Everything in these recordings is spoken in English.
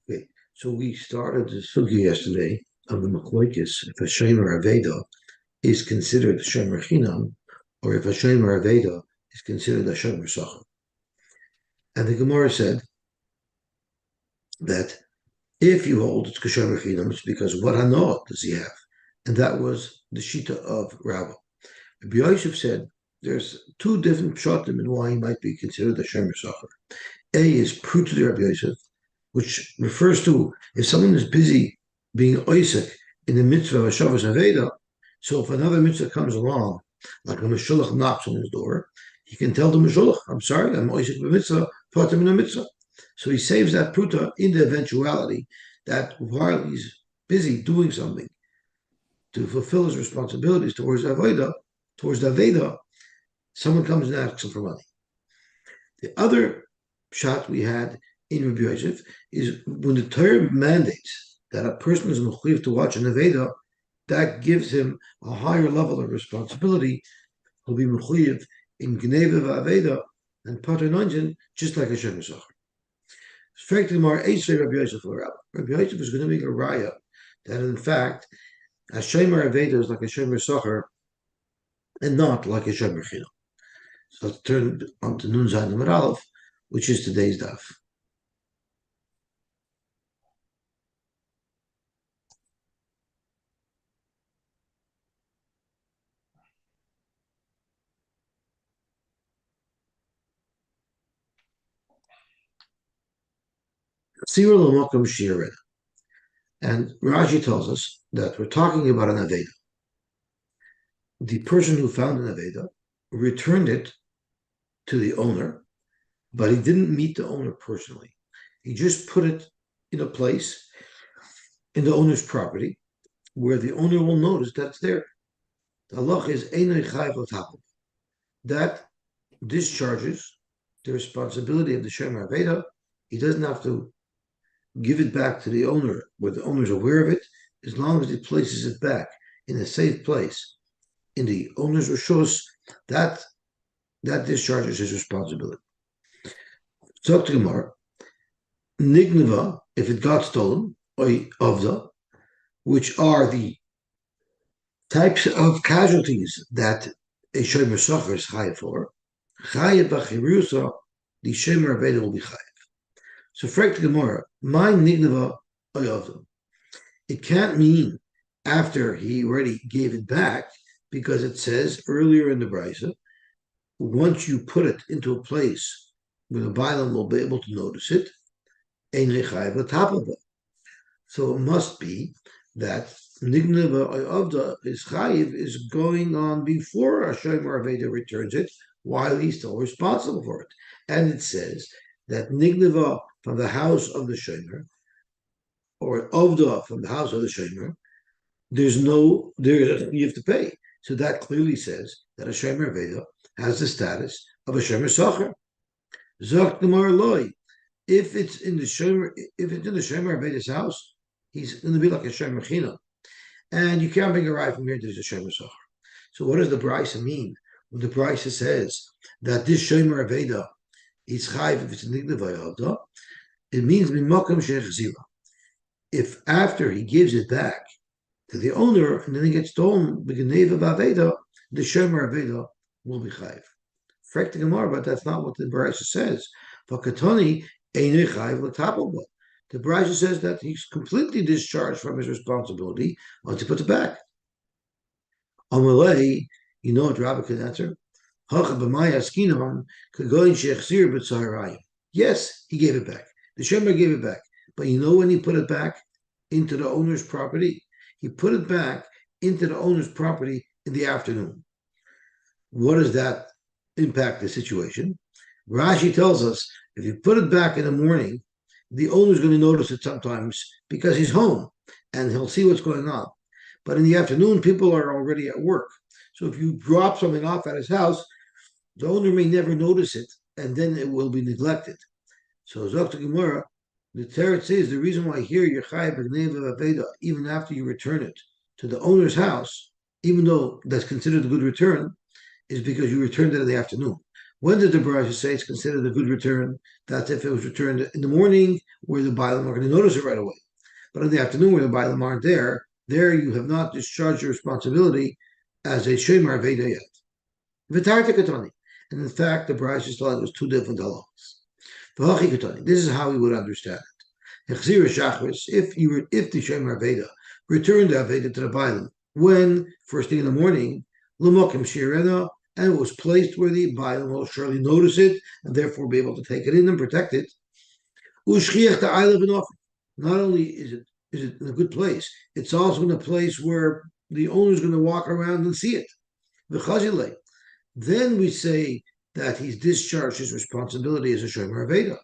Okay, so we started the sugya yesterday of the Machlokes if a Shemer Aveda is considered Shemer Chinam, or if a Shemer Aveda is considered a Shemer Sachar. And the Gemara said that if you hold it's Shemer Chinam, it's because what Hanoah does he have? And that was the Shita of Rabbah. Rabbi Yosef said there's two different pshatim in why he might be considered a Shemer Sachar. A is Pruta de Rabbi Yosef, which refers to if someone is busy being Isaac in the mitzvah of a Shabbos Aveda, so if another mitzvah comes along, like a Meshulach knocks on his door, he can tell the Meshulach, I'm sorry, I'm Isaac the mitzvah, put him in a mitzvah. So he saves that pruta in the eventuality that while he's busy doing something to fulfill his responsibilities towards the Aveda, someone comes and asks him for money. The other shot we had in Rabbi Yosef is when the Torah mandates that a person is mechuyev to watch an Aveda, that gives him a higher level of responsibility. He'll be mechuyev in Gneva Aveda and Pater Nanjan, just like a Shemer Sachar. Straight Mar Eisrei Rabbi Yosef Rabbi Yosef is going to make a raya that in fact a Shemer Aveda is like a Shemer Sachar and not like a Shemer Chinam. So let's turn on to Nun Zayin Amud Aleph, which is today's daf. And Rashi tells us that we're talking about an Aveda. The person who found an Aveda returned it to the owner, but he didn't meet the owner personally. He just put it in a place in the owner's property where the owner will notice that it's there. The halach is Einoi Chayv L'Tapel. That discharges the responsibility of the Shemer Aveda. He doesn't have to give it back to the owner where the owner is aware of it, as long as he places it back in a safe place in the owner's rishus, that discharges his responsibility. Talk to Gemara. Nigneva, if it got stolen, or avda, which are the types of casualties that a Shemer Sachar is chayav for, chayav b'chirusa, the Shemer Aveda will be chayav. So, frag the Gemara, my nigneva avda. It can't mean after he already gave it back, because it says earlier in the Brisa, once you put it into a place where the Bailam will be able to notice it, so it must be that Nigneva Avda is chayiv is going on before a Shemer Aveda returns it, while he's still responsible for it. And it says that Nigneva from the house of the Shemer, or Avda from the house of the Shemer, you have to pay. So that clearly says that a Shemer Aveda has the status of a Shemer Sachar. Zok Gemara Loi. If it's in the Shemer Aveda's house, he's going to be like a Shemer Chinam. And you can't bring a ride from here to the Shemer Sachar. So what does the Brisa mean? When the Brisa says that this Shemer Aveda is chayiv if it's a Nigneva Avda, it means Mimakam Shechzira. If after he gives it back to the owner and then it gets stolen, the Gneva Aveda, the Shemer Aveda will be chayiv. Frek the Gemara, but that's not what the Brisa says. Vakatoni einei chayiv l'tapel. The Brisa says that he's completely discharged from his responsibility once he puts it back. Amalei, you know what Rabbi can answer? Yes, he gave it back. The Shemer gave it back. But you know when he put it back into the owner's property? He put it back into the owner's property in the afternoon. What does that impact the situation? Rashi tells us if you put it back in the morning, the owner's going to notice it sometimes because he's home and he'll see what's going on. But in the afternoon, people are already at work. So if you drop something off at his house, the owner may never notice it and then it will be neglected. So Dr. Gemara, the Teretz says the reason why here you're chayav b'gneva aveda even after you return it to the owner's house, even though that's considered a good return, is because you returned it in the afternoon. When did the Brisa say it's considered a good return? That's if it was returned in the morning where the Bailam are going to notice it right away. But in the afternoon where the Bailam aren't there you have not discharged your responsibility as a Shemar Veda yet. V'tarta Katani. And in fact, the Brisa thought it was two different halachas. V'hachi Katani. This is how we would understand it. If the Shemar Veda returned the Aveda to the Bailam when first thing in the morning, L'mokim Shirena, and it was placed where the Bailam will surely notice it and therefore be able to take it in and protect it. Ushchiach the Isle of Not only is it in a good place, it's also in a place where the owner is going to walk around and see it. Then we say that he's discharged his responsibility as a Shomer Aveda.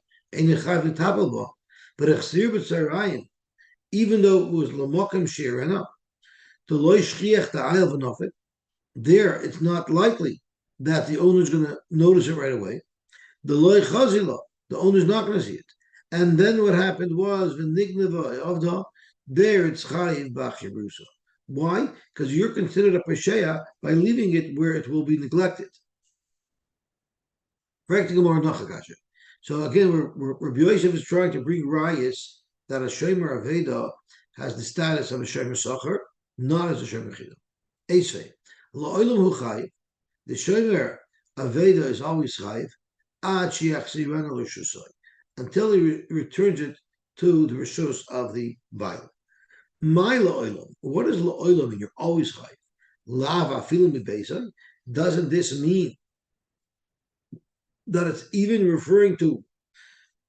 But even though it was Lamokim Shirena, the Loy Shchiach the Isle of there it's not likely that the owner is going to notice it right away. The loy chazila, the owner's not going to see it. And then what happened was v'nigneva avda, there it's chayiv b'achibrusa. Why? Because you're considered a pesheya by leaving it where it will be neglected. So again, Rabbi Yosef is trying to bring rayas that a shomer aveda has the status of a shomer sacher, not as a shomer chida. Esvei, la'olam hu chayiv. The shomer aveda is always chayiv until he returns it to the rishus of the Bible. My la'olam. What does la'olam mean? You're always chayiv. Lava filim b'beisa. Doesn't this mean that it's even referring to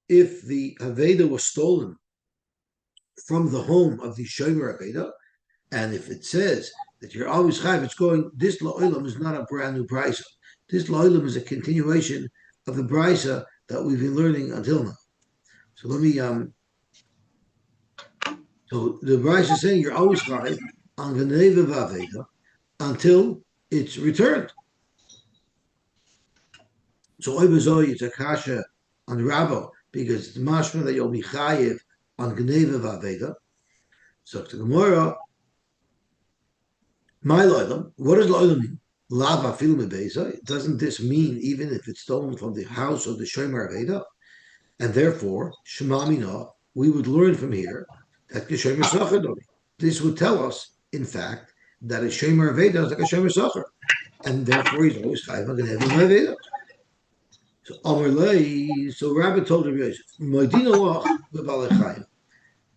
if the Aveda was stolen from the home of the Shomer Aveda? And if it says that you're always chayiv, it's going, this la'olam is not a brand new brisa. This la'olam is a continuation of the brisa that we've been learning until now. So let me so the brisa is saying you're always chayiv on v'neva v'aveda until it's returned. So oibazoi it's a kasha on Rabbo because it's mashma that you'll be chayiv on gneva v'aveda. So to Gemara, my lo'olam, what does lo'olam mean? Lava film doesn't this mean even if it's stolen from the house of the Shomer Aveda? And therefore, Shemamina, we would learn from here that the Shomer Sacher. This would tell us, in fact, that a Shomer Aveda is like a Shomer Sacher. And therefore he's always chayiv on Gneva Aveda. So Amarlei, so Rabbi told Rabbi Yosef,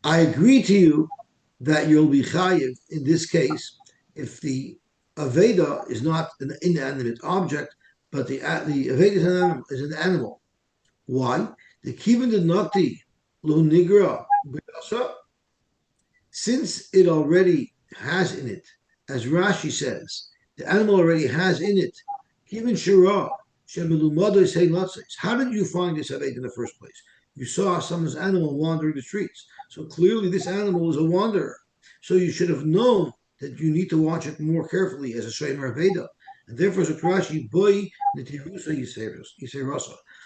I agree to you that you'll be chayiv in this case if the Aveda is not an inanimate object, but the Aveda is an animal. Why? The Kivan the Nakti Lo Nigra, since it already has in it, as Rashi says, the animal already has in it, Kivan Shira, how did you find this Aveda in the first place? You saw someone's animal wandering the streets. So clearly this animal is a wanderer. So you should have known that you need to watch it more carefully as a Shomer Aveda. And therefore, Rashi, boy,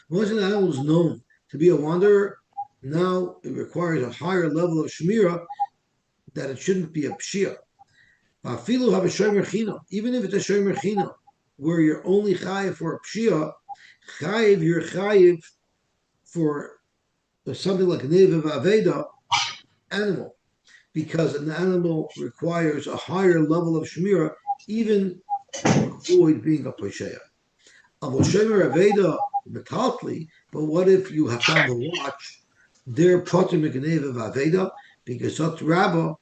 once an animal is known to be a wanderer, now it requires a higher level of Shemira that it shouldn't be a Pshia. Even if it's a Shomer Chino, where you're only chayiv for a Pshia, you're chayiv for something like a Neva Aveda animal, because an animal requires a higher level of Shemira, even to avoid being a Pesheya. Shomer Aveda metaltli, but what if you have found the watch? They're Potter Mekaneva Aveda, because Dr. Rabba,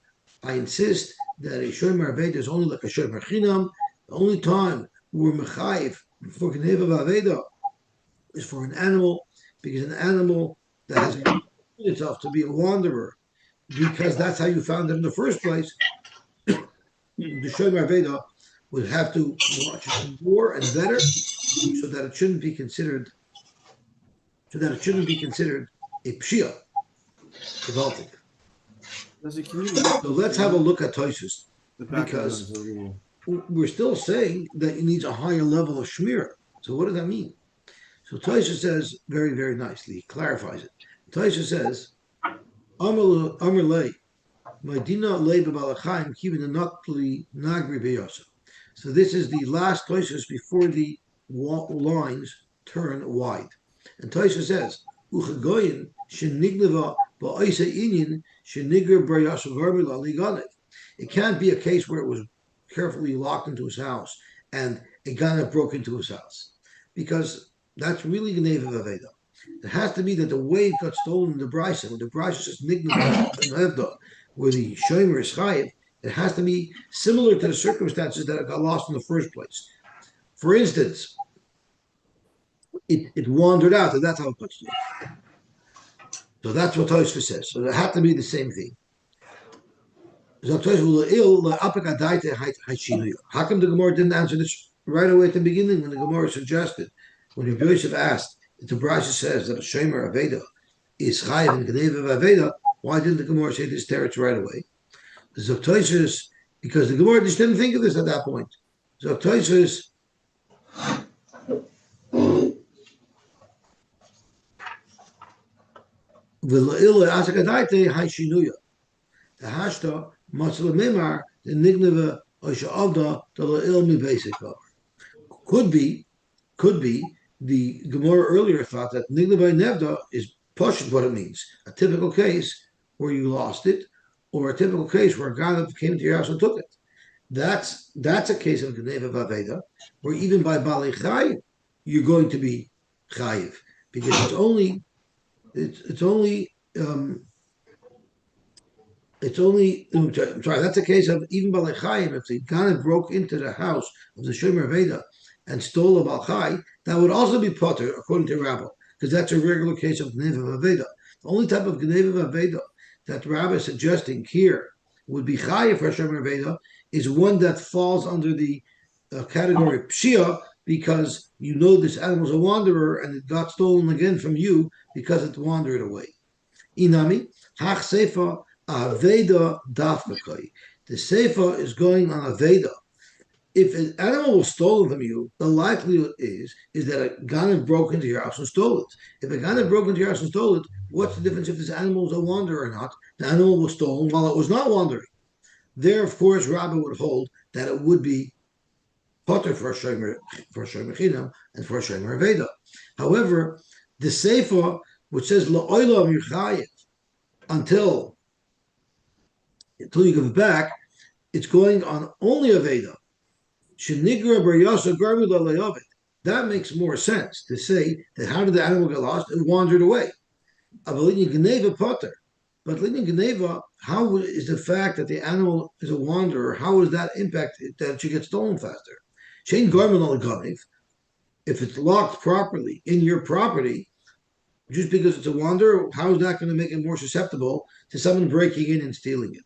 I insist that a Shomer Aveda is only like a Shomer Chinam. The only time we're Mechayiv for Geneva Aveda is for an animal, because an animal that has proven itself to be a wanderer, because that's how you found it in the first place, the Shomer Aveda would have to watch it more and better, so that it shouldn't be considered a pshia. So let's have a look at Tosus, because we're still saying that it needs a higher level of shmira. So what does that mean? So Tosus says very, very nicely, he clarifies it. Tosus says, Amr lei, Medina lei b'balachayim kivin anakli nagri beyosa. So this is the last Tosus before the lines turn wide. And Taisha says, Uchagoyin shenigneva ba'isa inyan shenigr b'yashavarmi. It can't be a case where it was carefully locked into his house and a Ganav broke into his house, because that's really Gneva Vaveda. It has to be that the way it got stolen in the Brisa, when the Brisa says Nigneva, where the Shomer is Chayiv, it has to be similar to the circumstances that it got lost in the first place. For instance, it wandered out, and that's how it got stolen. So that's what Tosfos says. So it had to be the same thing. How come the Gemara didn't answer this right away at the beginning when the Gemara suggested, when Rabbi Yosef asked, if the Brasha says that a Shomer Aveda is Chayiv and Gneva Aveda, why didn't the Gemara say this teretz right away? Zoktoisus, because the Gemara just didn't think of this at that point. Zoktoisus, V'la'ila Asakadaite Haishinuya. The hashta Matzalamimar, the Nigneva Osha Avda, the La'il Mi basic cover. Could be the Gemara earlier thought that Nigneva Nevda is pushing what it means. A typical case where you lost it, or a typical case where a guy came into your house and took it. That's a case of Gneva Vaveda, where even by Bali Chayiv, you're going to be Chayiv, because it's only I'm sorry, that's a case of even Balechayim. If the Ganav broke into the house of the Shomer Veda and stole a Balchai, that would also be Potter, according to Rabbi, because that's a regular case of Gneva Veda. The only type of Gneva Veda that Rabbi is suggesting here would be Chayiv for Shomer Veda is one that falls under the category of Pshia, because you know this animal's a wanderer and it got stolen again from you because it wandered away. Inami, Hach Sefa, Aveda Dafkakai. The Sefa is going on Aveda. If an animal was stolen from you, the likelihood is that a Ganav broke into your house and stole it. If a Ganav broke into your house and stole it, what's the difference if this animal is a wanderer or not? The animal was stolen while it was not wandering. There, of course, Rabbi would hold that it would be Potter for Shomer Chinam and for Shomer Aveda. However, the Sefa, which says La'olam Yuchayev, until you give it back, it's going on only Aveda. Shenigra Baryasa Garmi Lalayavet. That makes more sense to say that how did the animal get lost? It wandered away. Avalini Geneva Potter. But Lini Geneva, how is the fact that the animal is a wanderer, how does that impact it, that she gets stolen faster? Shane Garmin Laganev, if it's locked properly in your property, just because it's a wanderer, how is that going to make it more susceptible to someone breaking in and stealing it?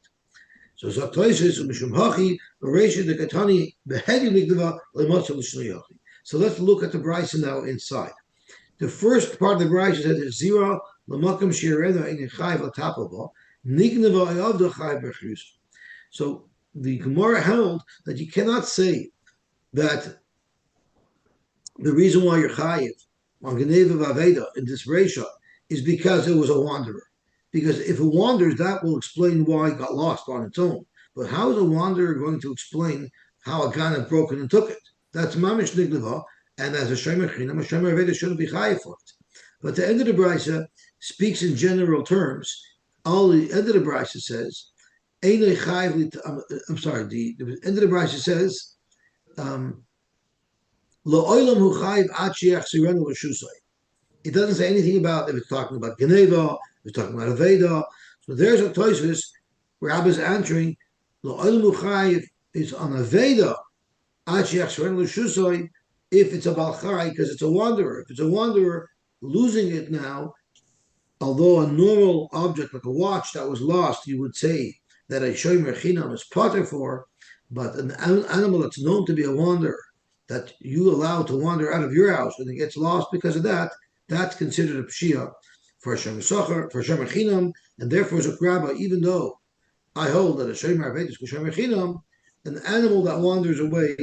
So Zaktoisis Mishum Hachi, Beresha the Katani, Behedi Ligdava, Lematsa Lishnoyachi. So let's look at the Bryson now inside. The first part of the Bryson says it's Zira, Lamakam Shirena in Chayv Latapava, Nignava Ayavda Chayv Bechus. So the Gemara held that you cannot say that the reason why you're Chayiv on Geneva Vaveda in this Resha is because it was a wanderer. Because if it wanders, that will explain why it got lost on its own. But how is a wanderer going to explain how a Ganav broke and took it? That's Mamish Nignava, and as a Shomer Chinam, a Shomer Aveda shouldn't be Chayiv for it. But the end of the Brisa speaks in general terms. All the end of the Brisa says, I'm sorry, the end of the Brisa says, it doesn't say anything about if it's talking about Geneva, if it's talking about Aveda. So there's a Tosfos where Rabbi's answering, is on Aveda, if it's a Balchai, because it's a wanderer. If it's a wanderer, losing it now, although a normal object like a watch that was lost, you would say that a Shomer Chinam is potter for, but an animal that's known to be a wanderer, that you allow to wander out of your house and it gets lost because of that, that's considered a pshia for Shomer Socher, for Shomer Chinam, and therefore, Zukraba, even though I hold that a Shomer Aved is Shomer Chinam, an animal that wanders away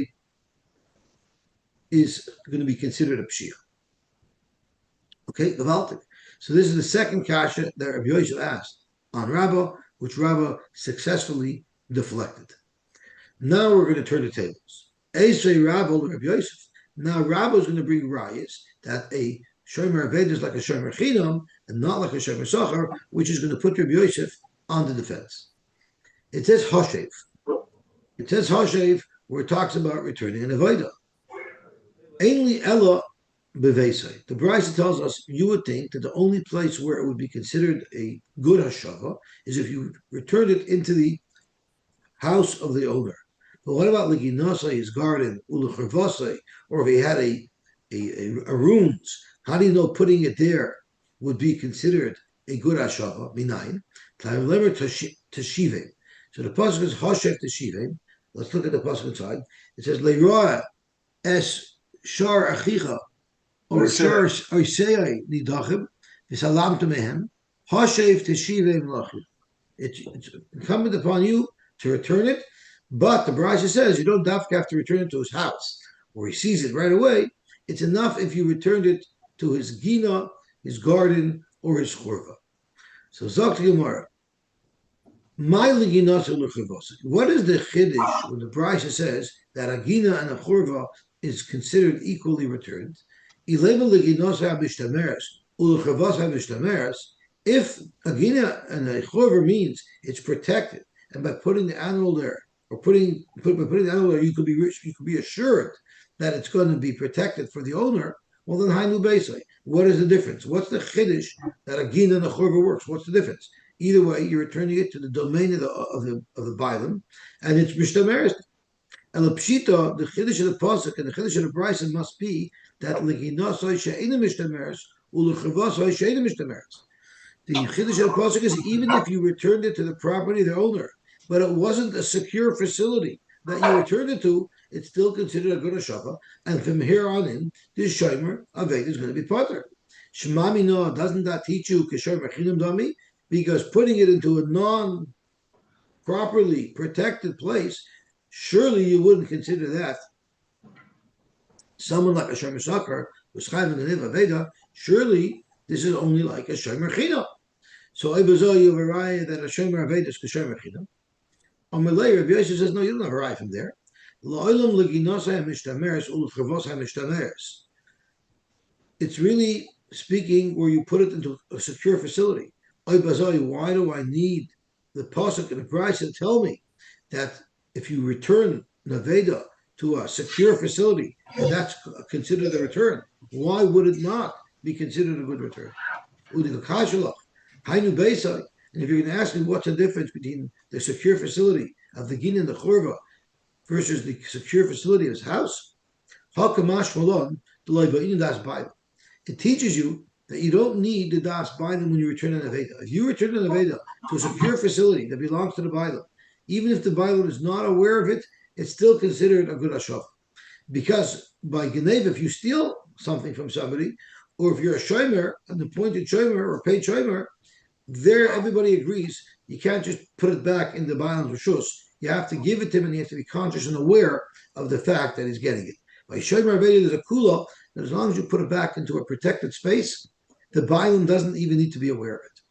is going to be considered a pshia. Okay, Gavaltic. So this is the second kasha that Rabbi Yosef asked on Rabbah, which Rabbah successfully deflected. Now we're going to turn the tables. Esrei Rabbah Rabbi Yosef. Now Rabbi is going to bring rayas that a shomer aved is like a shomer chinam and not like a shomer sachar, which is going to put Rabbi Yosef on the defense. It says hashev. It says hashev where it talks about returning an avodah. Ainly ella bevesai. The Brisa tells us you would think that the only place where it would be considered a good hashava is if you returned it into the house of the owner. But what about liginasai, his garden, uluchavasai, or if he had a ruins? How do you know putting it there would be considered a good hashava? Minayin. Lever teshivim. So the pasuk is hashev teshivim. Let's look at the pasuk inside. It says leiroa es shar achicha or shar oisei nidachim v'salam mehem hashev teshivim lachim. It's incumbent upon you to return it, but the Brisa says you don't have to return it to his house where he sees it right away. It's enough if you returned it to his gina, his garden, or his churva. So Zok Gemara, my liginas what is the chiddush when the Brisa says that a gina and a churva is considered equally returned? If a gina and a churva means it's protected, and by putting the animal there, or putting the animal there, you could be assured that it's going to be protected for the owner. Well, then hainu beisai. What is the difference? What's the chiddush that a gina and a churva works? What's the difference? Either way, you're returning it to the domain of the bailam, and it's mishtameres. And the pshita, the chiddush of the pasuk and the chiddush of the brisa must be that leginasai she'ena mishtameres ulechavasai she'ena mishtameres. The chiddush of the pasuk is even if you returned it to the property of the owner, but it wasn't a secure facility that you returned it to, it's still considered a good hashava. And from here on in, this shomer aved is going to be potter. Shmami no, doesn't that teach you kishomer chinam dami? Because putting it into a non-properly protected place, surely you wouldn't consider that someone like a shomer sakar who's chayv in the niv aveda. Surely this is only like a shomer chinam. So Ibazo you have a raya that a shomer aveda is kishomer chinam. On Malay, Rabbi Yosef says, no, you don't have a raya from there. It's really speaking where you put it into a secure facility. Why do I need the pasuk and the price to tell me that if you return Naveda to a secure facility, and that's considered a return, why would it not be considered a good return? And if you're going to ask me what's the difference between the secure facility of the gin and the churva versus the secure facility of his house, it teaches you that you don't need the das bailam when you return an aveda. If you return an aveda to a secure facility that belongs to the bailam, even if the bailam is not aware of it, it's still considered a good hashava. Because by geneva, if you steal something from somebody, or if you're a shomer, an appointed shomer or paid shomer, there everybody agrees you can't just put it back in the bailam's rishus. You have to give it to him, and you have to be conscious and aware of the fact that he's getting it. By shomer aveda, there's a kula that as long as you put it back into a protected space, the bailam doesn't even need to be aware of it.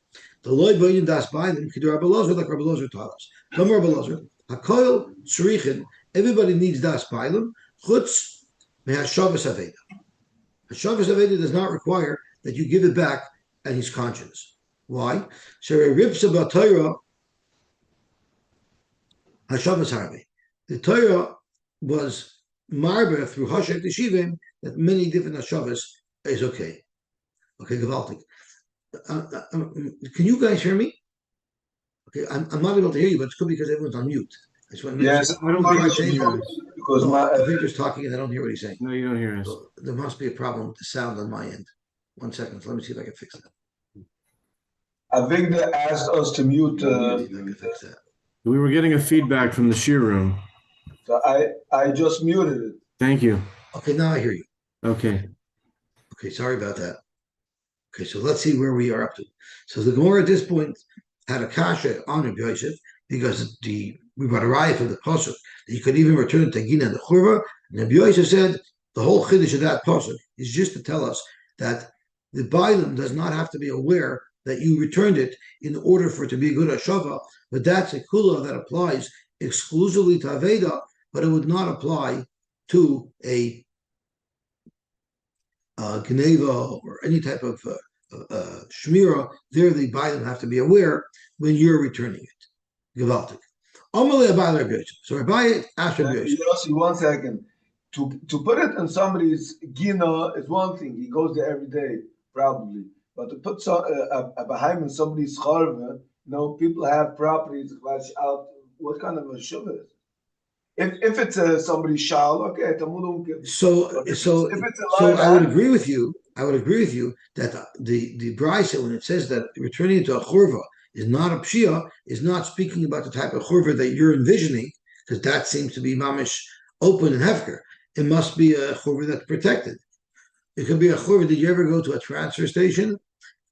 The loy bayin das bailam kidur Rabbi Lozer, like Rabbi Lozer taught us. Come Rabbi Lozer, hakoil tzrichin. Everybody needs das bailam. Chutz mehashavas aveda. Hashavas aveda does not require that you give it back at his conscience. Why? So ripsa b'Torah hashavas harbe. The Torah was marber through hashav teshivim that many different hashavas is okay. Okay, gewaltig. Can you guys hear me? Okay, I'm not able to hear you, but it's cool because everyone's on mute. I just want to yes, sure. I don't think I can hear us. Because I think there's talking and I don't hear what he's saying. No, you don't hear us. So there must be a problem with the sound on my end. 1 second. So let me see if I can fix that. I think they asked us to mute. If I can fix that. We were getting a feedback from the shear room. So I just muted it. Thank you. Okay, now I hear you. Okay. Okay, sorry about that. Okay, so let's see where we are up to. So the Gemara at this point had a kasha on Rabbi Yosef because we brought a raya from the pasuk that you could even return to Gina and the Churva. And Rabbi Yosef said the whole chiddush of that pasuk is just to tell us that the bailam does not have to be aware that you returned it in order for it to be a good hashava, but that's a kula that applies exclusively to Aveda, but it would not apply to a Geneva or any type of shmira, there the bailim have to be aware when you're returning it. Gewaltig. Amalei Abai Rabbi Yosef. So Rabbi asked Rabbi Yosef. Yossi, 1 second. To put it in somebody's gina is one thing. He goes there every day, probably. But to put a behind in somebody's charve, people have properties. Out. What kind of a shiva is it? If it's somebody's shal, okay, So if it's a so live I would animal, agree with you. I would agree with you that the brisa, when it says that returning to a churva is not a pshia, is not speaking about the type of churva that you're envisioning, because that seems to be mamish open and hefker. It must be a churva that's protected. It could be a churva. Did you ever go to a transfer station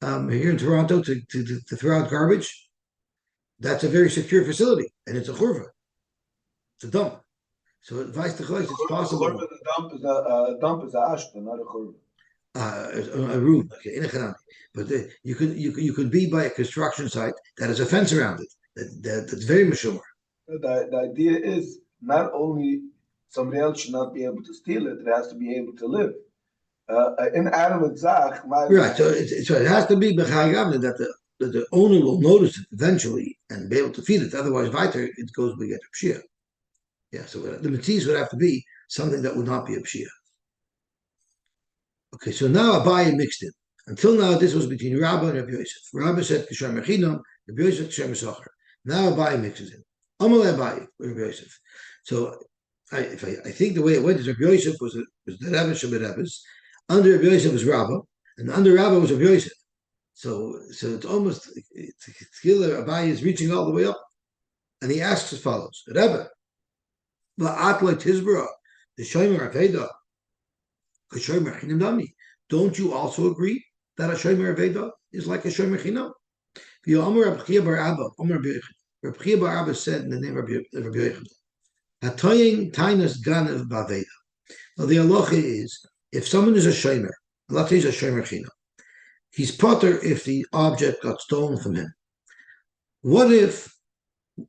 here in Toronto to throw out garbage? That's a very secure facility, and it's a churva. It's a dump. So advice to choice, it's possible. a dump is a ashta, not a churva. A room, okay, in a chanami. But you could be by a construction site that has a fence around it. That's very mashumar. The idea is not only somebody else should not be able to steal it, it has to be able to live. In Adam and Zach, Right. So it has to be b'chayavne that the owner will notice it eventually and be able to feed it. Otherwise, weiter it goes b'get pshia. Yeah. So the mitzvahs would have to be something that would not be a pshia. Okay, so now Abaye mixed in. Until now, this was between Rabbah and Rabbi Yosef. Rabbah said Kisher Mechinam, Rabbi Yosef Kisher Mesachar. Now Abaye mixes in. Amalei Abaye with Rabbi Yosef. So I think the way it went is Rabbi Yosef was the Rebbe Shabbat Rebbe's. Under Rabbi Yosef was Rabbah, and under Rabbah was Rabbi Yosef. So it's almost Abaye is reaching all the way up, and he asks as follows: Rebbe, La'atla Tizbra, the Shomer Aveda. Don't you also agree that a shomer aveda is like a shomer chinam? Reb Chia bar Abba said in the name of Rabbi Yochanan, "Hatoyin tainas ganev baveda." Now the halacha is if someone is a shomer, let's say he's a shomer chinam, he's potter if the object got stolen from him. What if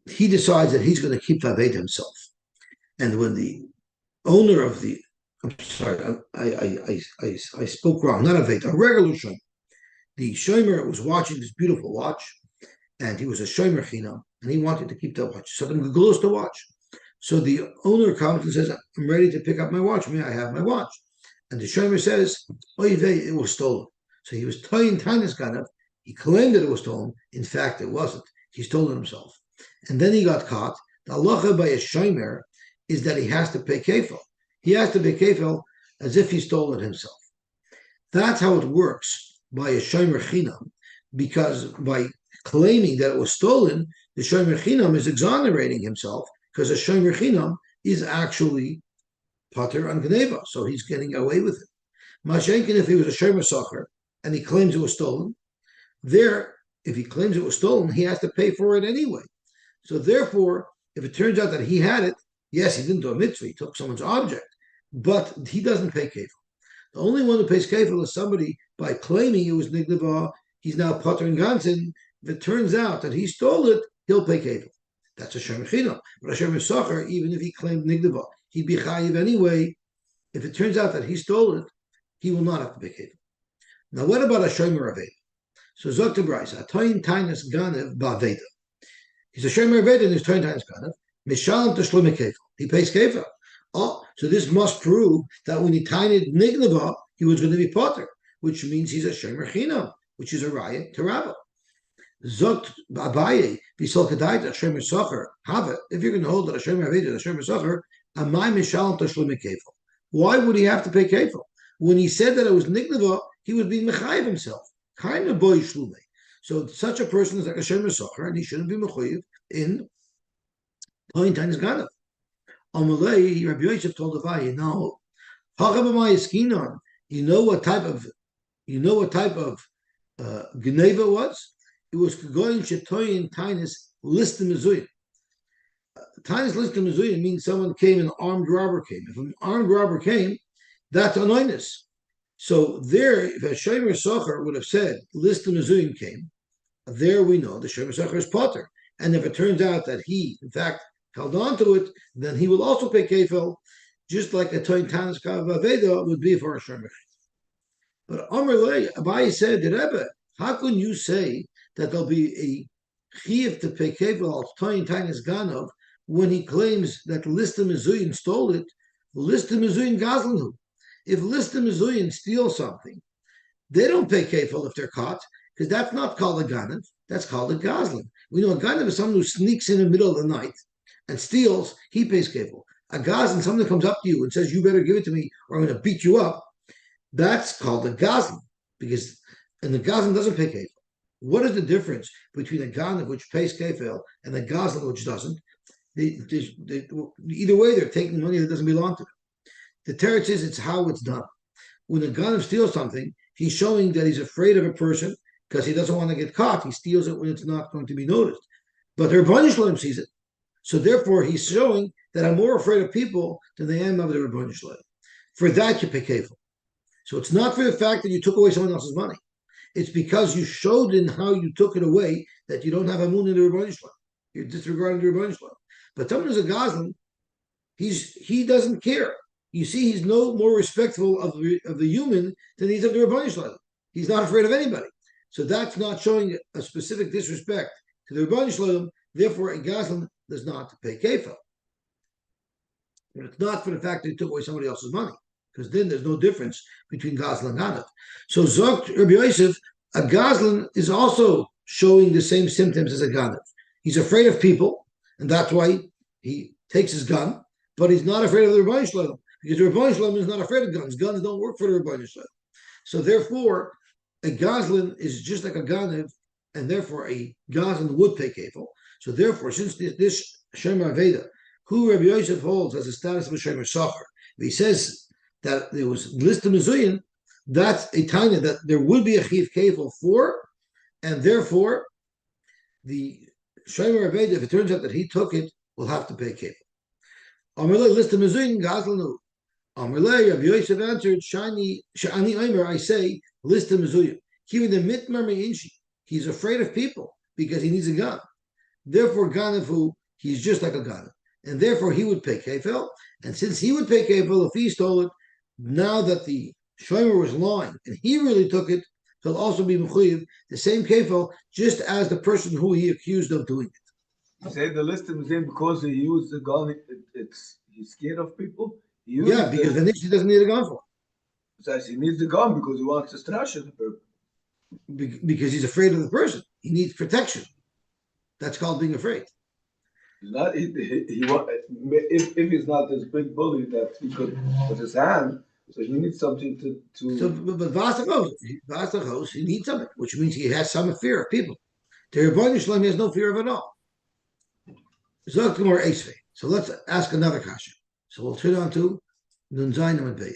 he decides that he's going to keep the aveda himself, and when the owner of the I'm sorry, I spoke wrong. Not a Veda, a regular shomer. The shomer was watching this beautiful watch, and he was a shomer chinam, and he wanted to keep that watch. So then glues the watch. So the owner comes and says, "I'm ready to pick up my watch. May I have my watch?" And the shomer says, "Oy vey, it was stolen." So he was toyin tainis ganav. He claimed that it was stolen. In fact, it wasn't. He stole it himself, and then he got caught. The halacha by a shomer is that he has to pay kefil. He has to be kefil as if he stole it himself. That's how it works by a shomer chinam, because by claiming that it was stolen, the shomer chinam is exonerating himself because a shomer chinam is actually pater on gneva, so he's getting away with it. Mashenkin, if he was a shomer sacher and he claims it was stolen, if he claims it was stolen, he has to pay for it anyway. So therefore, if it turns out that he had it, yes, he didn't do a mitzvah, he took someone's object, but he doesn't pay kefil. The only one who pays kefil is somebody by claiming it was nigdava. He's now pater and ganzen. If it turns out that he stole it, he'll pay kefil. That's a shomer chinam. But a shomer sacher, even if he claimed nigdava, he'd be chayiv anyway. If it turns out that he stole it, he will not have to pay kefil. Now, what about a shomer aveda? So Zok Brisa, atoyin tainas ganev ba'aveda. He's a shomer aveda and he's toyin tainas ganev. Mishalim tashlume kefil. He pays kefil. Oh, so this must prove that when he tiny nignava, he was going to be potter, which means he's a shomer chinam, which is a raya to Rabbah. Zot Abaye b'sol kadaita shomer sacher have it. If you're going to hold that a shomer aveda is a shomer sacher, amay mishalim tashlume kefil. Why would he have to pay kefil? When he said that it was nignava, he was being mechayiv himself. Kind of boy shlume. So such a person is like a shomer sacher, and he shouldn't be mechayiv in point times ganav. Amalei, Rabbi Yosef told Abaye, "No, you know what type of geneva was? It was going shetoyin tainis listim mezuyim. Tainis listim mezuyim means someone came, an armed robber came. If an armed robber came, that's anoinus. So there, if a shomer socher would have said listim mezuyim came, there we know the shomer socher is potter. And if it turns out that he, in fact, held on to it, then he will also pay kefil, just like a toin tanis kavaveda would be for a shomer. But Amrle, Abaye said, Rebbe, how can you say that there'll be a chiyuv to pay kefil al toyin tainis ganov when he claims that Listim Mizuyin stole it? Listim Mizuyin gazlanu. If Listim Mizuyin steals something, they don't pay kefil if they're caught, because that's not called a ganav, that's called a gazlan. We know a ganav is someone who sneaks in the middle of the night and steals, he pays kefil. A gazlan, someone that comes up to you and says, you better give it to me or I'm going to beat you up, that's called a gazlan, and the gazlan doesn't pay kefil. What is the difference between a ganav which pays kefil and a gazlan which doesn't? Either way, they're taking money that doesn't belong to them. The teretz is it's how it's done. When a ganav steals something, he's showing that he's afraid of a person because he doesn't want to get caught. He steals it when it's not going to be noticed. But the Rebbeinu Shalom sees it. So therefore, he's showing that I'm more afraid of people than I am of the Rebbeinu Shalom. For that, you pay kefil. So it's not for the fact that you took away someone else's money. It's because you showed in how you took it away that you don't have amun in the Rebbeinu Shalom. You're disregarding the Rebbeinu Shalom. But someone who's a Gazlan, he doesn't care. You see, he's no more respectful of the human than he's of the Rebbeinu Shalom. He's not afraid of anybody. So that's not showing a specific disrespect to the Rebbeinu Shalom. Therefore, a Gazlan does not pay kefil. But it's not for the fact that he took away somebody else's money, because then there's no difference between Gazlan and Ganav. So Zok Rabbi Yosef, a Gazlan is also showing the same symptoms as a Ganav. He's afraid of people, and that's why he takes his gun, but he's not afraid of the Rebbeinu Shalom, because the Rebbeinu Shalom is not afraid of guns. Guns don't work for the Rebbeinu Shalom. So therefore, a Gazlan is just like a Ganav, and therefore a Gazlan would pay kefil. So therefore, since this Shemer Aveda, who Rabbi Yosef holds as a status of a Shemer Sachar, he says that there was Listim Mizuyin, that's a tanya that there would be a chiv kefil for, and therefore the Shemer Aveda, if it turns out that he took it, will have to pay kefil. Amalei Listim Mizuyin Gazlanu. Amalei Rabbi Yosef answered, Shani Omer, I say Listim Mizuyin. Even the mitmar meinshi, he's afraid of people because he needs a gun. Therefore, Ganavu, he's just like a Ganav. And therefore, he would pay kefil. And since he would pay kefil, if he stole it, now that the shomer was lying and he really took it, he'll also be mechuyev the same kefil, just as the person who he accused of doing it. You say the list is in because he used the gun. He's scared of people. Yeah, because then he doesn't need a gun for it. Says he needs the gun because he wants to strash the person. Because he's afraid of the person. He needs protection. That's called being afraid. He's not. If he's not this big bully that he could with his hand, so he needs something to. So, but Vasachos, he needs something, which means he has some fear of people. The Rebbeinu Shalom has no fear of it all. So let's ask another question. So we'll turn on to Nun Zayin and Beis.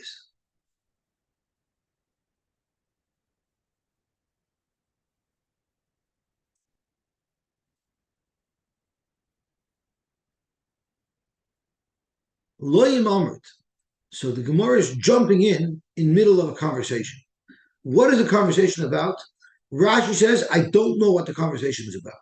Loyim Amrit. So the Gemara is jumping in middle of a conversation. What is the conversation about? Rashi says, I don't know what the conversation is about.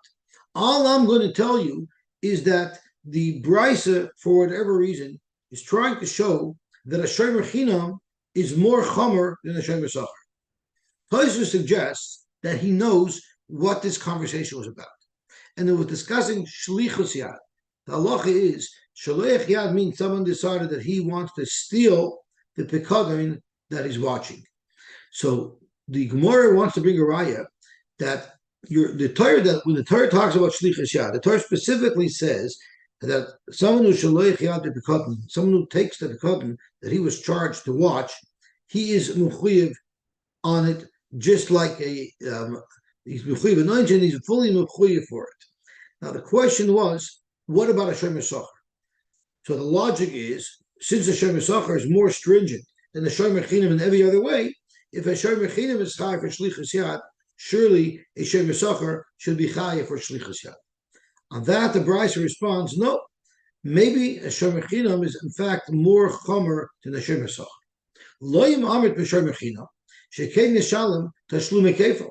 All I'm going to tell you is that the Brisa, for whatever reason, is trying to show that a Shomer Chinam is more Chomer than a Shomer Sachar. Tosfos suggests that he knows what this conversation was about. And it was discussing Shlichus Yad. The halacha is, Shaleich Yad means someone decided that he wants to steal the Pekadon that he's watching. So the Gemara wants to bring a raya that the Torah, that when the Torah talks about Shlichus Yad, the Torah specifically says that someone who Shaleich Yad the Pekadon, someone who takes the Pekadon that he was charged to watch, he is mechuyev on it, just like he's mechuyev anointed, he's fully mechuyev for it. Now the question was, what about a Shomer Sachar? So the logic is, since the Shomer Sachar is more stringent than the Shomer Chinam in every other way, if a Shomer Chinam is chai for Shlichus Yad, surely a Shomer Sachar should be chai for Shlichus Yad. On that, the Brisa responds, no, maybe a Shomer Chinam is in fact more chomer than a Shomer Sachar. Loyim Amrit b'Shomer Chinam, shekein neshalem tashlum kefil.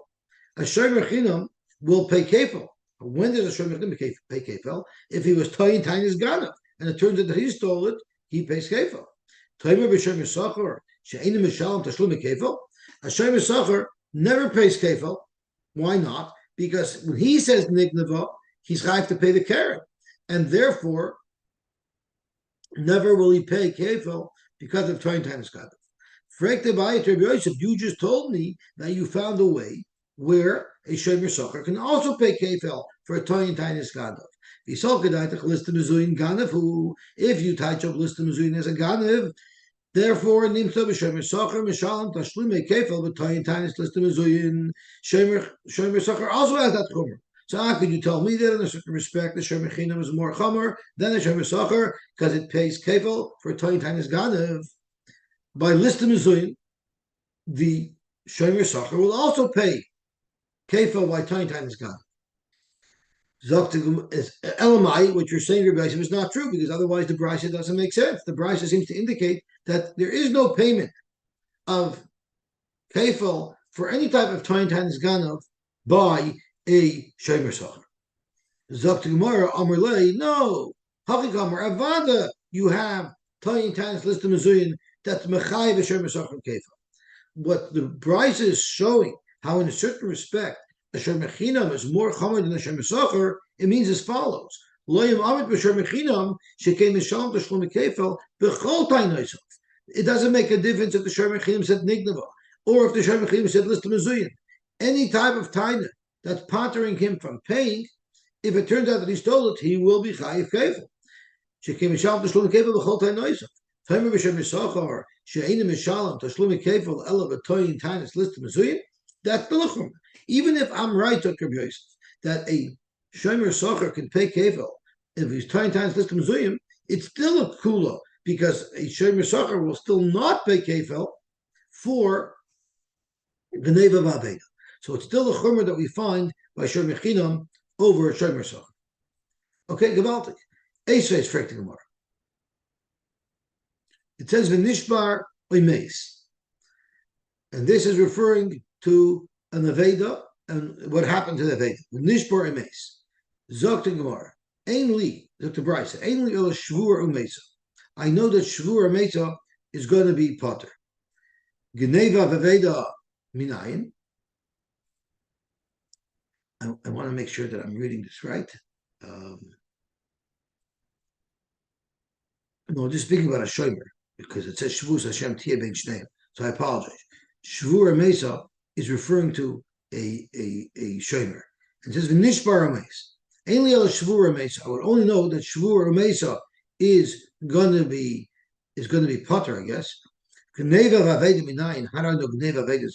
A Shomer Chinam will pay kefil. When does a Shomer Chinam pay kefil? If he was toyin his ganav, and it turns out that he stole it, he pays kefil. Toimer b'Shomer Sachar she'enim mishalem tashlum kefil. A Shomer Socher never pays kefil. Why not? Because when he says nignava, he's chayav to pay the keren, and therefore never will he pay kefil because of Toyin Tainus Gadol. You just told me that you found a way where a Shomer Socher can also pay kefil for a Toyin Tainus Gadol. If you touch up list Mizuin as a Ganav, therefore Nimsa b'Shomer Socher Mishalim Tashlume Kefil b'Toyin Tainus list Mizuin. Shomer Socher also has that chomer. So how could you tell me that in a certain respect the Shomer Chinam is more chomer than the Shomer Socher because it pays kefil for Toyin Tainus Ganav? By list Mizuin, the Shomer Socher will also pay kefil by Toyin Tainus Ganav. Elamai, what you're saying, Rabbi Yosef, is not true because otherwise the brisa doesn't make sense. The brisa seems to indicate that there is no payment of kefil for any type of Toyin Tainus Ganav by a Shomer Socher. Zok to Gemara, Amar Lei, no. Hachikamar Avada, you have Toyin Tainus Listim Mizuyin that's Mechai v'Shomer Socher kefil. What the brisa is showing, how in a certain respect a Shomer Chinam is more chomer than a Shomer Socher, it means as follows. It doesn't make a difference if the Shomer Chinam said Nignava or if the Shomer Chinam said List Mizuyin. Any type of taina that's pottering him from paying, if it turns out that he stole it, he will be chayiv kefil. Shekem mishalom tashlum kefil b'chol tainosav. Tamer b'shem misachar she'enim mishalom tashlum kefil ela b'toyin tainis List Mizuyin. That's the luchum. Even if I'm right, Dr. Yosef, that a Shomer Socher can pay kefil if he's 20 times List Mizuyin, it's still a kula because a Shomer Socher will still not pay kefil for Gneva Vaveda. So it's still a chumrah that we find by Shomer Chinam over a Shomer Socher. Okay, gewaltig. Esvei is fragt the Gemara. It says v'nishbar oimeis, and this is referring to an Aveda and what happened to the Aveda. Nishbar emes. Zok to Gemara. Ein li, Zok to Brisa. Ein li ela shvur umesa. I know that shvur umesa is going to be potter. Geneva v'Aveda minayin. I want to make sure that I'm reading this right. No, just speaking about a shomer because it says shvus Hashem tia ben shneim. So I apologize. Shvur umesa is referring to a shomer. It says v'nishbar ameis. Ainly el shvur ameis. I would only know that shvur ameisa is going to be potter, I guess. Gneva v'aveda minayin. How do I know gneva v'aveda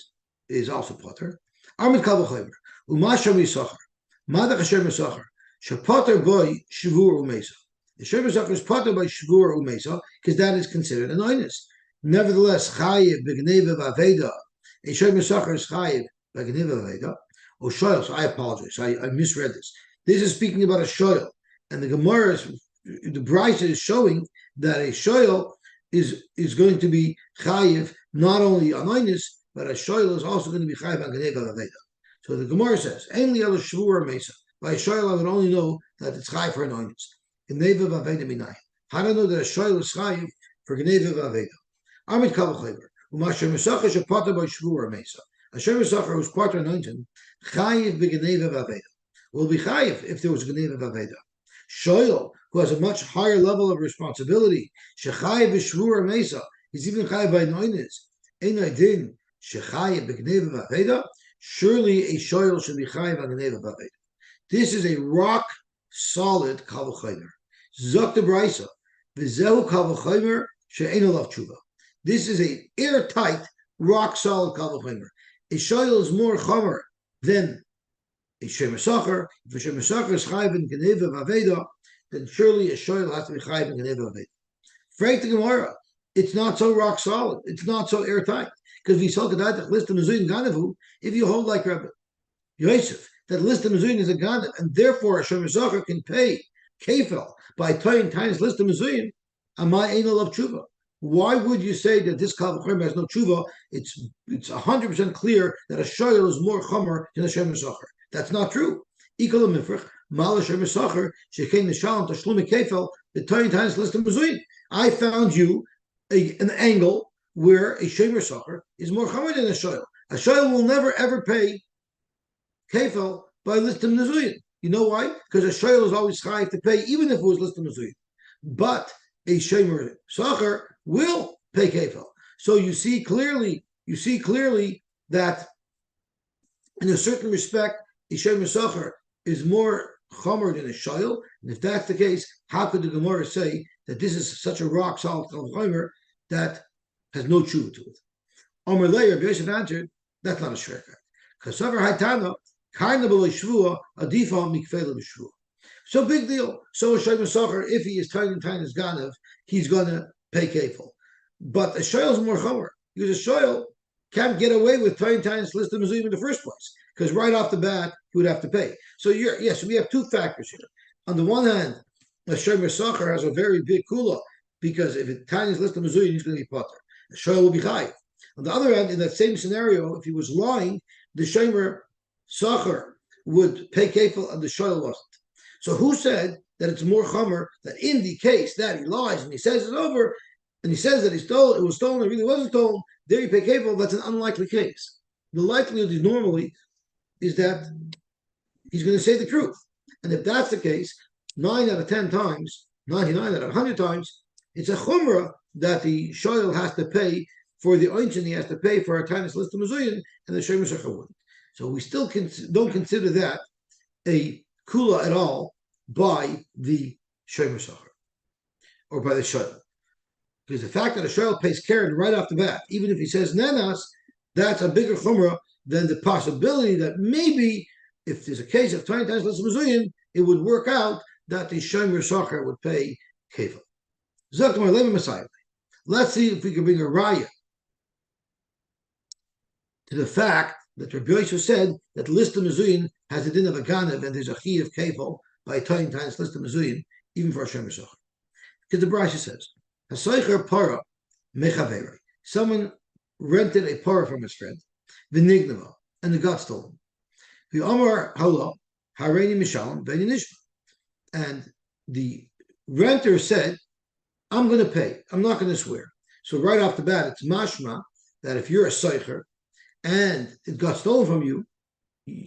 is also potter? Armit kabel chayver. Umasha misachar. Madach hashem misachar. Shapotter boy shvur umeisa. The shomer misachar is potter by shvur umeisa because that is considered an oinus. Nevertheless, chayiv b'gneva v'aveda. A Shomer Socher is chayiv by Gneva Vaveda or shoyl. So I apologize. I misread this. This is speaking about a shoyl, and the Gemara the Brisa is showing that a shoyl is going to be chayiv not only on oinus, but a shoyl is also going to be chayiv on Gneva Vaveda. So the Gemara says, "Ainli el shvur mesa." By a shoyl, I would only know that it's chayiv for an oinus. Gneva Vaveda minayin. How do I know that a shoyl is chayiv for Gneva Vaveda? Amit kabel chayver. A Shomer Socher who's potter anointed, chayiv b'geneva v'aveda, will be chayiv if there was geneva v'aveda. Shoyl, who has a much higher level of responsibility, shechayiv b'shvur mesa, he's even chayiv by anointed. Ein din shechayiv b'geneva v'aveda. Surely a shoyl should be chayiv by geneva v'aveda. This is a rock solid kal v'chaymer. Zok the brisa v'zehu kal v'chaymer she'ein olav tshuva. This is a airtight, rock-solid kal v'chomer. A shoyl is more chomer than a Shomer Socher. If a Shomer Socher is chayiv in Geneva v'aveda, then surely a shoyl has to be chayiv in Geneva v'aveda. Frag the Gemara, it's not so rock-solid. It's not so airtight. Because if you hold like Rabbi Yosef, that list of Mizuyin is a Ganav, and therefore a Shomer Socher can pay kefil by Toyin Tainus list of Mizuyin, amai ein olav tshuva. Why would you say that this kal v'chomer has no tshuva? It's 100% clear that a shoyl is more chomer than a Shomer Socher. That's not true. Ikol mifrach mal Shomer Socher shekein nishalom tashlumi kefil the Toyin Tainus list of Mizuyin. I found you an angle where a Shomer Socher is more chomer than a shoyl. A shoyl will never ever pay kefil by listim nezuyin. You know why? Because a shoyl is always chayiv to pay, even if it was listim nezuyin. But a shomer sacher will pay kefil. So you see clearly that in a certain respect, a shomer sacher is more chomer than a shoyl. And if that's the case, how could the Gemara say that this is such a rock solid chomer that has no truth to it? Omer Leir, Yosef answered, that's not a shrekah. Kasavar Haitana, kind of a shvua, a default mikfela b'shvua. So big deal. So a shomer sacher, if he is tiny his ganav, he's gonna pay kefil. But a shoyl is more chomer because a shoyl can't get away with tiny list of mezuyim in the first place because right off the bat he would have to pay. So yes, we have two factors here. On the one hand, a shomer sacher has a very big kula because if it tiny list of mezuyim, he's going to be potter. A shoyl will be chayiv. On the other hand, in that same scenario, if he was lying, the shomer sacher would pay kefil and the shoyl wasn't. So who said that it's more chomer that in the case that he lies and he says it's over and he says that it was stolen, it really wasn't stolen, there you pay kefil? That's an unlikely case. The likelihood is normally is that he's going to say the truth. And if that's the case, 9 out of 10 times, 99 out of 100 times, it's a chumrah that the shoyl has to pay for the oinchin, he has to pay for a tiniest list of mezuyin, and the shomer sacher wouldn't. So we still don't consider that a kula at all by the shomer sacher or by the shoyl. Because the fact that a shoyl pays keren right off the bat, even if he says nenas, that's a bigger chumrah than the possibility that maybe if there's a case of 20 times less mezuyin, it would work out that the shomer sacher would pay kefil. Let's see if we can bring a raya to the fact that Rabbi Yosy said that list of mezuyin has a din of a ganav and there's a chi of kefil by 20 times list of mezuyin, even for a shomer sacher. Because the Brisa says, "Hasoicher para mechaveri." Someone rented a para from his friend, v'nignava, and it got stolen. V'amar halo hareini mishalom v'eni nishma, and the renter said, "I'm going to pay. I'm not going to swear." So right off the bat, it's mashma that if you're a soicher and it got stolen from you,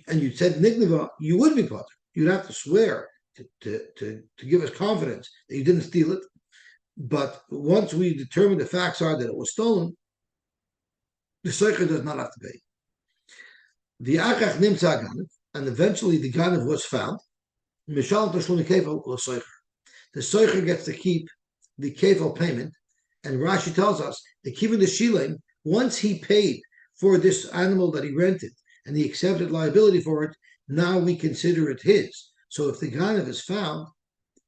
and you said nignava, you would be potter. You'd have to swear to give us confidence that you didn't steal it. But once we determine the facts are that it was stolen, the soicher does not have to pay. The akach nimtza ganav, and eventually the ganav was found. Mishal tashlum kefil l'soicher. The soicher gets to keep the kefil payment, and Rashi tells us that even the shilem, once he paid for this animal that he rented and he accepted liability for it, now we consider it his. So if the ganav is found,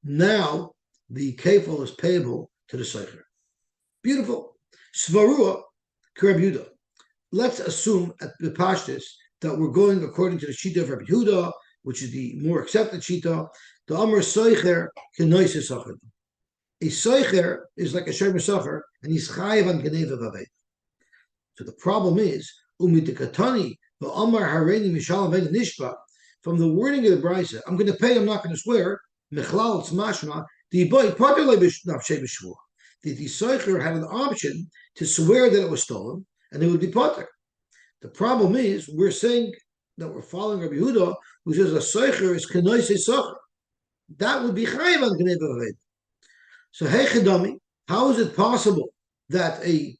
now the kefil is payable to the soicher. Beautiful. Svarua Rabbi Yehuda. Let's assume at the pashtus that we're going according to the shita of Rabbi Yehuda, which is the more accepted shita. The Amr soicher kenoise sacher. A soicher is like a shomer sacher, and he's chayiv on geneva v'aved. So the problem is umidikatani the Amar hareini mishalom v'eni nishba. From the wording of the Brisa, I'm going to pay. I'm not going to swear. Mechlal tzmashma. The soicher had an option to swear that it was stolen, and it would be potter. The problem is, we're saying that we're following Rabbi Yehuda, who says a soicher is kenoise socher. That would be chayiv on geneva v'aved. So hechedami, how is it possible that a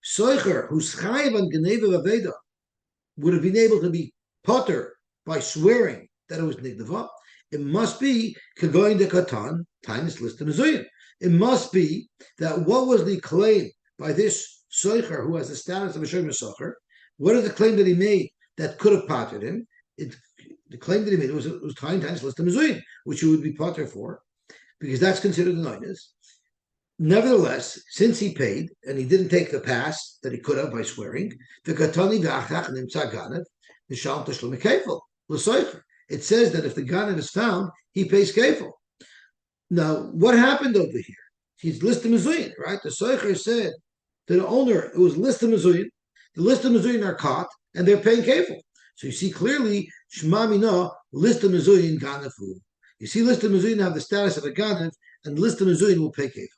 soicher who's chayiv on geneva v'aveda would have been able to be potter by swearing that it was nigdava? It must be kagoyin de katan times list of mezuyin. It must be that what was the claim by this soicher who has the status of a shomer sacher? What is the claim that he made that could have pottered him? The claim that he made was times list of mezuyin, which you would be potter for, because that's considered the noinus. Nevertheless, since he paid and he didn't take the pass that he could have by swearing, the katani v'achach nimtza ganav nishal tashlum kefil l'soicher. It says that if the ganav is found, he pays kefil. Now, what happened over here? He's list of mezuyin, right? The soicher said to the owner, it was list of mezuyin. The list of mezuyin are caught and they're paying kefil. So you see clearly, shma mina list of mezuyin ganavu. You see, list of mezuyin have the status of a ganav, and list of mezuyin will pay kefil.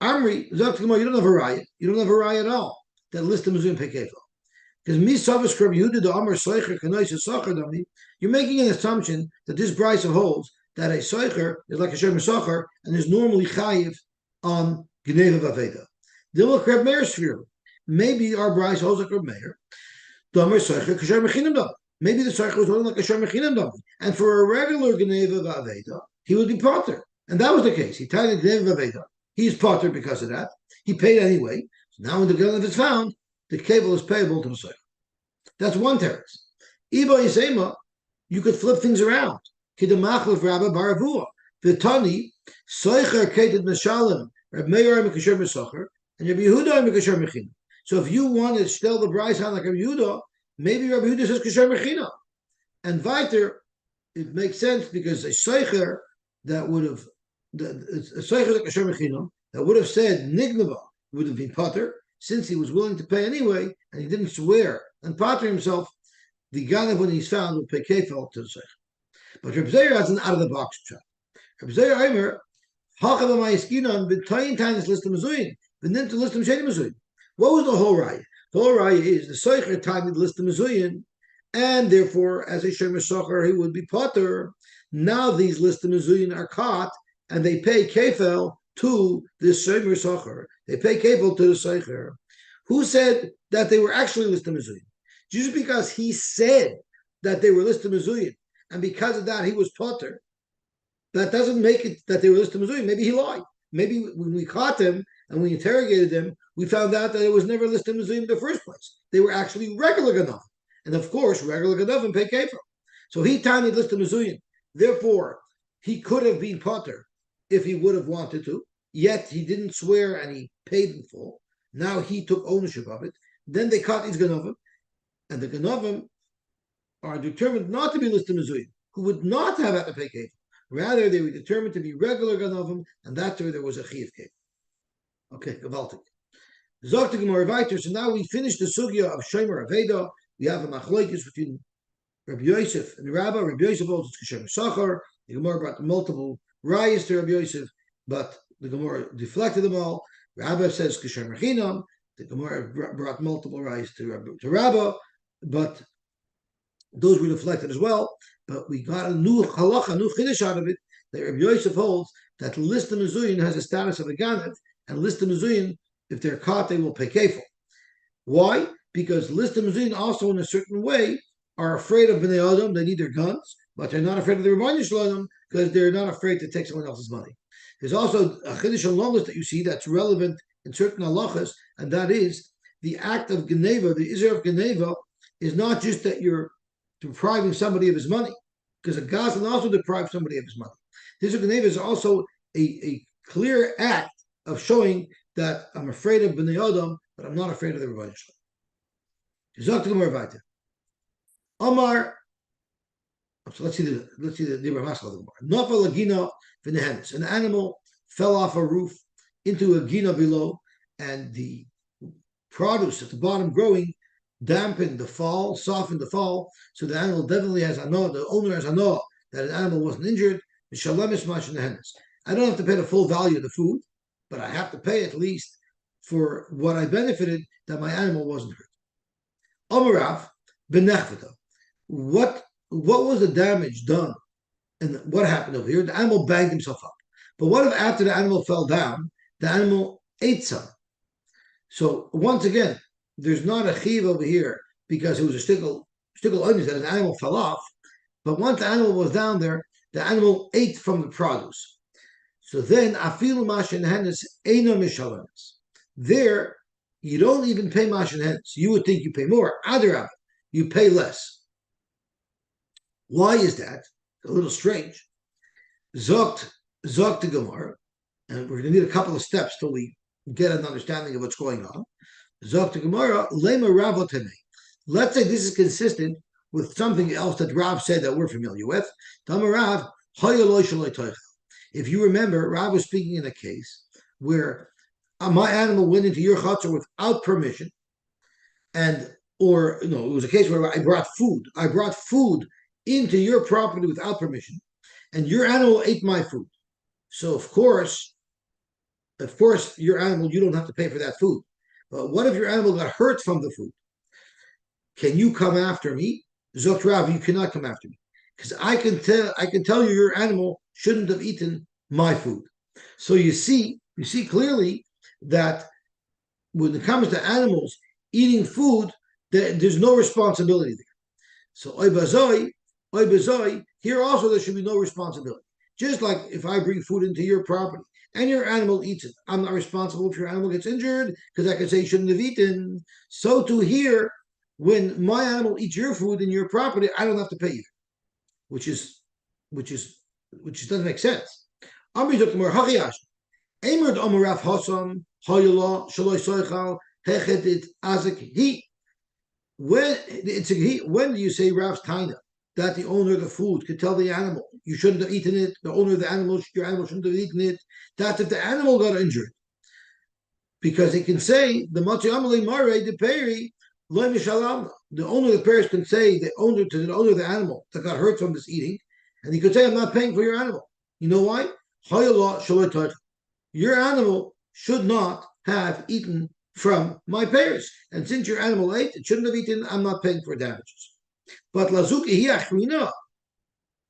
Amri, you don't have a raya. You don't have a raya at all. That list of mezuyin pay kefil. Because misavas Rabbi Yehuda the Amar Soicher Kanoisa Socher Dami, you're making an assumption that this brisa holds that a Soicher is like a Shem Socher and is normally chayiv on Gneva Vaveda. Dilma Reb Meir Sphere. Maybe our brisa holds like Reb Meir. Maybe the Soicher was holding like a Shem Mechinam Dami. And for a regular Gneva Vaveda, he would be potter. And that was the case. He tied the Gneva Vaveda. He's potter because of that. He paid anyway. So now when the Ganav is found, the cable is payable to the Soicher. That's one teretz. Iba Yisema, you could flip things around. Kidamachlef Rabba Baravua. Vitani, Soicher Keted Meshalim, Reb Meir Mekasher Mesocher, and Reb Yehuda Mekasher Mechina. So if you want to tell the brisa like Reb Yehuda, maybe Reb Yehuda says Kasher Mechina. And weiter, it makes sense because a Soicher that would have, a Soicher like Kasher Mechina, that would have said Nignava would have been Potter, since he was willing to pay anyway, and he didn't swear and Potter himself, the Ganav, when he's found, will pay Kefel to the Soicher. But Reb Zeir has an out-of-the-box shot. Reb Zeir Eimer, Hachav Amayiskinon, B'tayin Tainis Listam Azuyin, V'nim to Listam Sheni Azuyin. What was the whole raya? The whole raya is the Soicher Tainis Listam Azuyin, and therefore, as a Shem Socher, he would be Potter. Now these Listam Azuyin are caught, and they pay Kefel to this Shem Socher. They pay Kefel to the Soicher. Who said that they were actually Listam Azuyin? Just because he said that they were Listam Azuyin, and because of that he was Potter, that doesn't make it that they were Listam Azuyin. Maybe he lied. Maybe when we caught them and we interrogated them, we found out that it was never Listam Azuyin in the first place. They were actually regular Ganavim. And of course, regular Ganavim pay Kefil. So he tiny Listam Azuyin. Therefore, he could have been Potter if he would have wanted to, yet he didn't swear and he paid in full. Now he took ownership of it. Then they caught these Ganavim. And the Ganavim are determined not to be Listam Azuyin, who would not have had to pay Kefil. Rather, they were determined to be regular Ganavim, and that's where there was a Chiv Kefil. Okay, Gavaltik. Zokta Gemara Vayter. So now we finished the sugya of Shomer Aveda. We have a machlokes between Rabbi Yosef and the Rabbi. Rabbi Yosef holds it's Kasher Sachar. The Gemara brought the multiple rayas to Rabbi Yosef, but the Gemara deflected them all. Rabbi says Kasher Mechinam. The Gemara brought multiple rayas to Rabbi, but those were deflected as well. But we got a new halacha, a new chiddush out of it, that Rabbi Yosef holds that Listam Azuyin has a status of a Ganav, and Listam Azuyin, if they're caught, they will pay kefil. Why? Because Listam Azuyin also, in a certain way, are afraid of Bnei Adam. They need their guns, but they're not afraid of the Rebbeinu Shalom because they're not afraid to take someone else's money. There's also a chiddush alongus that you see that's relevant in certain halachas, and that is the act of Geneva, the Israel of Geneva, is not just that you're depriving somebody of his money, because a Gazlan also deprives somebody of his money. This Geneva is also a clear act of showing that I'm afraid of Bnei Adam, but I'm not afraid of the Rebbeinu Shalom. Omar. So let's see the Dibra Masal of the Gemara. Nafal Agina v'nehenes. An animal fell off a roof into a gina below, and the produce at the bottom growing dampened the fall, softened the fall. So the animal definitely has anoah. The owner has anoah that an animal wasn't injured. I don't have to pay the full value of the food, but I have to pay at least for what I benefited that my animal wasn't hurt. Omarav benechvata. What was the damage done, and what happened over here? The animal banged himself up. But what if after the animal fell down, the animal ate some? So once again, there's not a chiv over here because it was a stickle onions that an animal fell off. But once the animal was down there, the animal ate from the produce. So then, afilu mashin henes eno mishalemes. There, you don't even pay mashin henes. You would think you pay more. Adarab, you pay less. Why is that? A little strange. Zokt the Gemara, and we're going to need a couple of steps till we get an understanding of what's going on. Zokt the Gemara, lema ravotene. Let's say this is consistent with something else that Rav said that we're familiar with. Tamarav, if you remember, Rav was speaking in a case where my animal went into your chutzner without permission, it was a case where I brought food. I brought food into your property without permission, and your animal ate my food. So of course, your animal, you don't have to pay for that food. But what if your animal got hurt from the food? can you come after me? Zot Rav, you cannot come after me. Because I can tell you your animal shouldn't have eaten my food. So you see clearly that when it comes to animals eating food, there's no responsibility there. So oy bazoi, here also there should be no responsibility. Just like if I bring food into your property and your animal eats it, I'm not responsible if your animal gets injured because I can say you shouldn't have eaten. So too here, when my animal eats your food in your property, I don't have to pay you, which is which is which doesn't make sense. Amri Dr. Hachiyash, Amr Amarav Hasan, Hayula, Shaloi Soichal, Hechedit Azik He. When do you say Rav's Taina that the owner of the food could tell the animal you shouldn't have eaten it? The owner of the animal, your animal shouldn't have eaten it. That's if the animal got injured, because he can say the Matzi Amalei Mare the Peri Loy Mishalam. The owner of the parish can say the owner to the owner of the animal that got hurt from this eating, and he could say, "I'm not paying for your animal." You know why? Your animal should not have eaten from my pairs. And since your animal ate, it shouldn't have eaten, I'm not paying for damages. But lazuki hiachrina,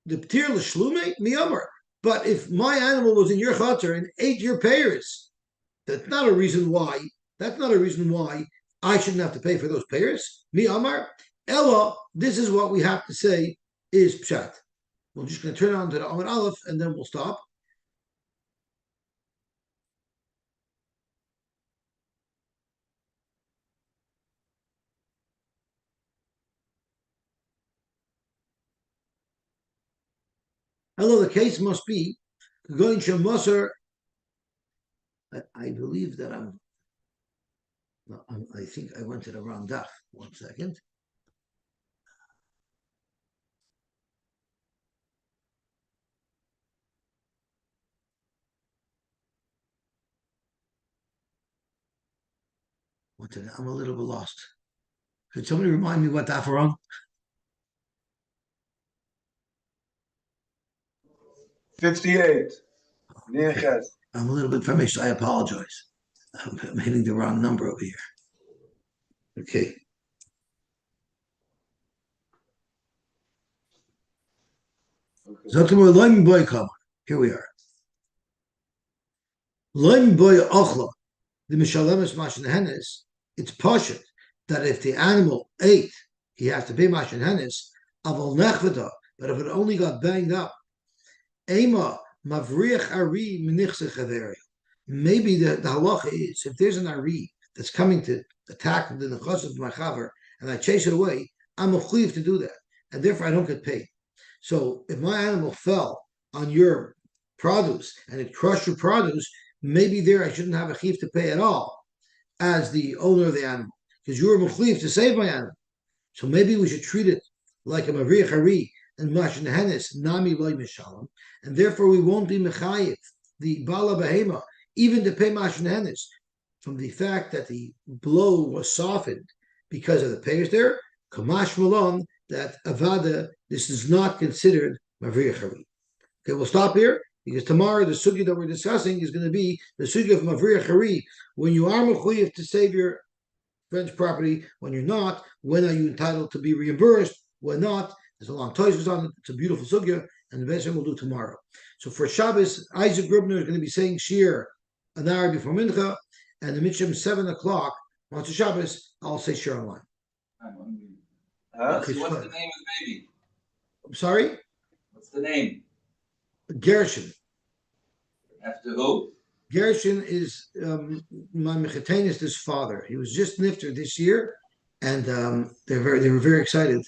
the ptir l'shlume miyamar. But if my animal was in your chutzner and ate your pairs, that's not a reason why. That's not a reason why I shouldn't have to pay for those pairs. Miyamar, Ella, this is what we have to say is pshat. We're just going to turn on to the Amar Aleph and then we'll stop. Hello, the case must be going Shemoser. I believe that I think I went to the wrong daf. 1 second. I'm a little bit lost. Could somebody remind me what daf we're on? 58. Okay. I'm a little bit famished. I apologize. I'm hitting the wrong number over here. Okay. Here we are. The Mishalemis Mashin Hennis, it's poshut that if the animal ate, he has to pay Mashin Hennis, Aval Nechvada, but if it only got banged up, Ema Mavriach Ari Minichse Chaveri. Maybe the halacha is if there's an Ari that's coming to attack the nechos of my chaver and I chase it away, I'm a chuyiv to do that, and therefore I don't get paid. So if my animal fell on your produce and it crushed your produce, maybe there I shouldn't have a chiv to pay at all as the owner of the animal because you were mechuyev to save my animal. So maybe we should treat it like a mavrich hari and mashin henis nami loy mishalom, and therefore we won't be mechayev the bala behema even to pay mashin henis from the fact that the blow was softened because of the payers there. Kamash malon that avada this is not considered mavrich hari. Okay, we'll stop here because tomorrow the sugya that we're discussing is going to be the sugya of mavrich hari. When you are mechuyev to save your friend's property, when you're not, when are you entitled to be reimbursed? When not? There's a long toises on it. It's a beautiful sugya, and the best thing we'll do tomorrow. So for Shabbos, Isaac Grubner is going to be saying shir an hour before mincha, and the mitcham 7:00. Once it's Shabbos, I'll say shir online. Okay, so what's the name of the baby? I'm sorry? What's the name? Gershon. After who? Gershon is my mechetanist, his father. He was just nifter this year, and they were very excited